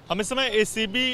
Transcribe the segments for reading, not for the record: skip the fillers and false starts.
हम इस समय एसीबी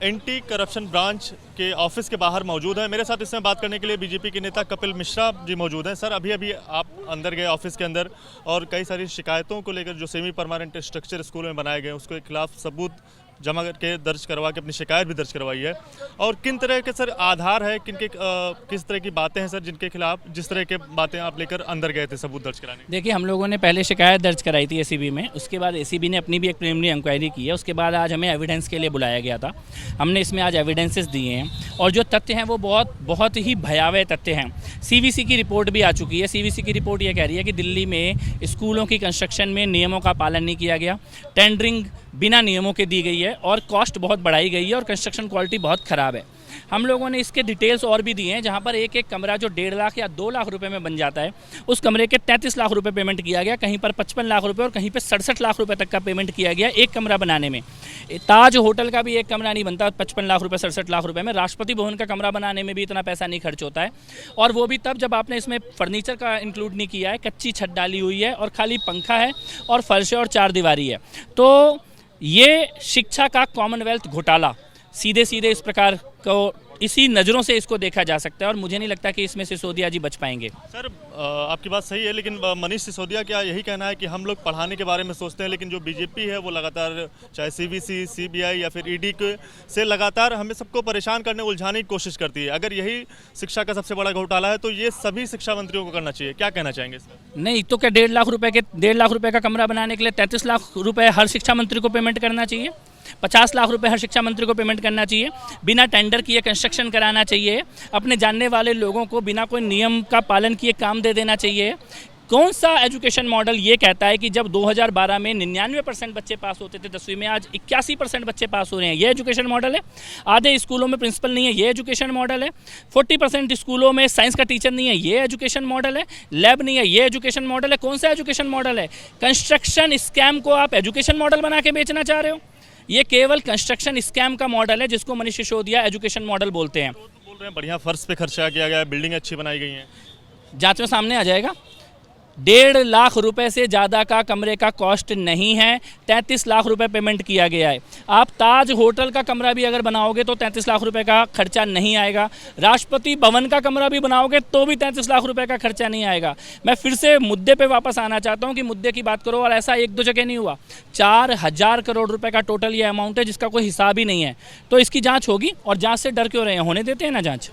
एंटी करप्शन ब्रांच के ऑफिस के बाहर मौजूद हैं। मेरे साथ इसमें बात करने के लिए बीजेपी के नेता कपिल मिश्रा जी मौजूद हैं। सर, अभी अभी आप अंदर गए ऑफिस के अंदर और कई सारी शिकायतों को लेकर जो सेमी परमानेंट स्ट्रक्चर स्कूल में बनाए गए उसके खिलाफ सबूत जमा करके दर्ज करवा के अपनी शिकायत भी दर्ज करवाई है। और किन तरह के सर आधार है, किस तरह की बातें हैं सर जिनके खिलाफ जिस तरह के बातें आप लेकर अंदर गए थे सबूत दर्ज कराने? देखिए, हम लोगों ने पहले शिकायत दर्ज कराई थी एसीबी में, उसके बाद एसीबी ने अपनी भी एक प्रिलिमिनरी इंक्वायरी की है। उसके बाद आज हमें एविडेंस के लिए बुलाया गया था। हमने इसमें आज एविडेंसेस दिए हैं और जो तथ्य हैं वो बहुत ही भयावह तथ्य हैं। सीवीसी की रिपोर्ट भी आ चुकी है। सीवीसी की रिपोर्ट ये कह रही है कि दिल्ली में स्कूलों की कंस्ट्रक्शन में नियमों का पालन नहीं किया गया, टेंडरिंग बिना नियमों के दी गई है और कॉस्ट बहुत बढ़ाई गई है और कंस्ट्रक्शन क्वालिटी बहुत ख़राब है। हम लोगों ने इसके डिटेल्स और भी दिए हैं, जहां पर एक एक कमरा जो 1.5 लाख या 2 लाख रुपए में बन जाता है, उस कमरे के 33 लाख रुपए पेमेंट किया गया, कहीं पर 55 लाख रुपए और कहीं पर 67 लाख रुपए तक का पेमेंट किया गया एक कमरा बनाने में। ताज होटल का भी एक कमरा नहीं बनता 55 लाख रुपए 67 लाख रुपए में। राष्ट्रपति भवन का कमरा बनाने में भी इतना पैसा नहीं खर्च होता है, और वो भी तब जब आपने इसमें फर्नीचर का इंक्लूड नहीं किया है। कच्ची छत डाली हुई है और खाली पंखा है और फर्श है और 4 दीवारी है। तो ये शिक्षा का कॉमनवेल्थ घोटाला सीधे सीधे इस प्रकार को इसी नज़रों से इसको देखा जा सकता है, और मुझे नहीं लगता कि इसमें सिसोदिया जी बच पाएंगे। सर, आपकी बात सही है, लेकिन मनीष सिसोदिया क्या यही कहना है कि हम लोग पढ़ाने के बारे में सोचते हैं, लेकिन जो बीजेपी है वो लगातार चाहे सीवीसी, सीबीआई या फिर ईडी से लगातार हमें सबको परेशान करने उलझाने की कोशिश करती है। अगर यही शिक्षा का सबसे बड़ा घोटाला है तो ये सभी शिक्षा मंत्रियों को करना चाहिए। क्या कहना चाहेंगे इस पर? नहीं तो क्या 1.5 लाख रुपए का कमरा बनाने के लिए 33 लाख रुपए हर शिक्षा मंत्री को पेमेंट करना चाहिए? 50 लाख रुपए हर शिक्षा मंत्री को पेमेंट करना चाहिए? बिना टेंडर किए कंस्ट्रक्शन कराना चाहिए? अपने जानने वाले लोगों को बिना कोई नियम का पालन किए काम दे देना चाहिए? कौन सा एजुकेशन मॉडल ये कहता है कि जब 2012 में 99% बच्चे पास होते थे 10वीं में, आज 81% बच्चे पास हो रहे हैं? ये एजुकेशन मॉडल है? आधे स्कूलों में प्रिंसिपल नहीं है, ये एजुकेशन मॉडल है? 40% स्कूलों में साइंस का टीचर नहीं है, ये एजुकेशन मॉडल है? लैब नहीं है, ये एजुकेशन मॉडल है? कौन सा एजुकेशन मॉडल है? कंस्ट्रक्शन स्कैम को आप एजुकेशन मॉडल बना के बेचना चाह रहे हो? ये केवल कंस्ट्रक्शन स्कैम का मॉडल है जिसको मनीष सिसोदिया एजुकेशन मॉडल बोलते हैं। तो बोल रहे हैं बढ़िया फर्श पे खर्चा किया गया है, बिल्डिंग अच्छी बनाई गई है। जांच में सामने आ जाएगा। 1.5 लाख रुपए से ज़्यादा का कमरे का कॉस्ट नहीं है, 33 लाख रुपए पेमेंट किया गया है। आप ताज होटल का कमरा भी अगर बनाओगे तो 33 लाख रुपए का खर्चा नहीं आएगा। राष्ट्रपति भवन का कमरा भी बनाओगे तो भी 33 लाख रुपए का खर्चा नहीं आएगा। मैं फिर से मुद्दे पे वापस आना चाहता हूं कि मुद्दे की बात करो, और ऐसा 1-2 जगह नहीं हुआ। 4000 करोड़ रुपए का टोटल ये अमाउंट है जिसका कोई हिसाब ही नहीं है। तो इसकी जाँच होगी, और जाँच से डर क्यों रहे हैं? होने देते हैं ना जाँच।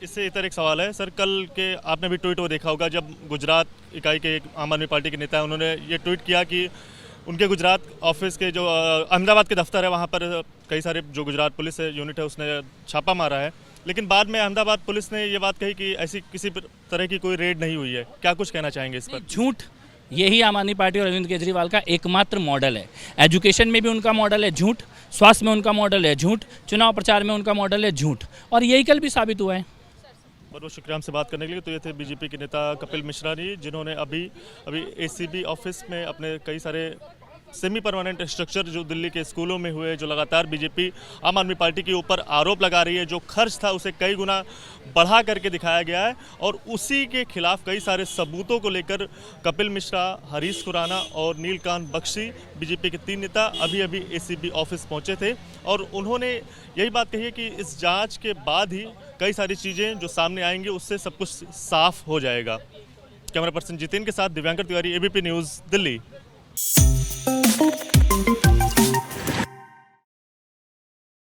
इससे इधर एक सवाल है सर, कल के आपने भी ट्वीट वो देखा होगा जब गुजरात इकाई के एक आम आदमी पार्टी के नेता है, उन्होंने ये ट्वीट किया कि उनके गुजरात ऑफिस के जो अहमदाबाद के दफ्तर है वहाँ पर कई सारे जो गुजरात पुलिस यूनिट है उसने छापा मारा है, लेकिन बाद में अहमदाबाद पुलिस ने ये बात कही कि ऐसी किसी तरह की कोई रेड नहीं हुई है। क्या कुछ कहना चाहेंगे इस पर? झूठ। यही आम आदमी पार्टी और अरविंद केजरीवाल का एकमात्र मॉडल है। एजुकेशन में भी उनका मॉडल है झूठ, स्वास्थ्य में उनका मॉडल है झूठ, चुनाव प्रचार में उनका मॉडल है झूठ, और यही कल भी साबित हुआ है। बहुत बहुत शुक्रिया हमसे बात करने के लिए। तो ये थे बीजेपी के नेता कपिल मिश्रा जी, जिन्होंने अभी एसीबी ऑफिस में अपने कई सारे सेमी परमानेंट स्ट्रक्चर जो दिल्ली के स्कूलों में हुए, जो लगातार बीजेपी आम आदमी पार्टी के ऊपर आरोप लगा रही है, जो खर्च था उसे कई गुना बढ़ा करके दिखाया गया है, और उसी के खिलाफ कई सारे सबूतों को लेकर कपिल मिश्रा, हरीश खुराना और नीलकांत बख्शी, बीजेपी के 3 नेता अभी अभी एसीबी ऑफिस पहुंचे थे, और उन्होंने यही बात कही है कि इस जांच के बाद ही कई सारी चीज़ें जो सामने आएंगी उससे सब कुछ साफ हो जाएगा। कैमरा पर्सन जितेन के साथ दिव्यांकर तिवारी, एबीपी न्यूज़, दिल्ली।